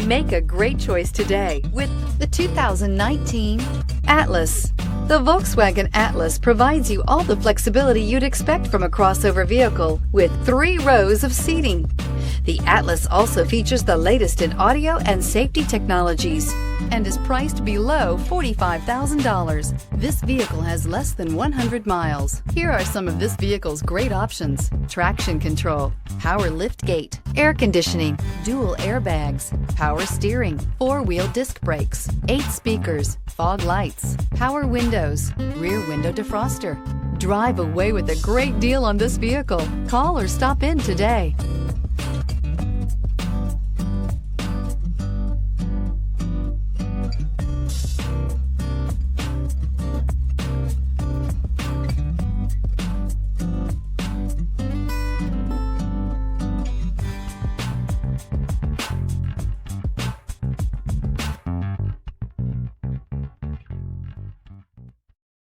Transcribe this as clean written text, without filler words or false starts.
Make a great choice today with the 2019 Atlas. The Volkswagen Atlas provides you all the flexibility you'd expect from a crossover vehicle with 3 rows of seating. The Atlas also features the latest in audio and safety technologies and is priced below $45,000. This vehicle has less than 100 miles. Here are some of this vehicle's great options: traction control, power liftgate, air conditioning, dual airbags, power steering, 4-wheel disc brakes, 8 speakers, fog lights, power windows, rear window defroster. Drive away with a great deal on this vehicle. Call or stop in today.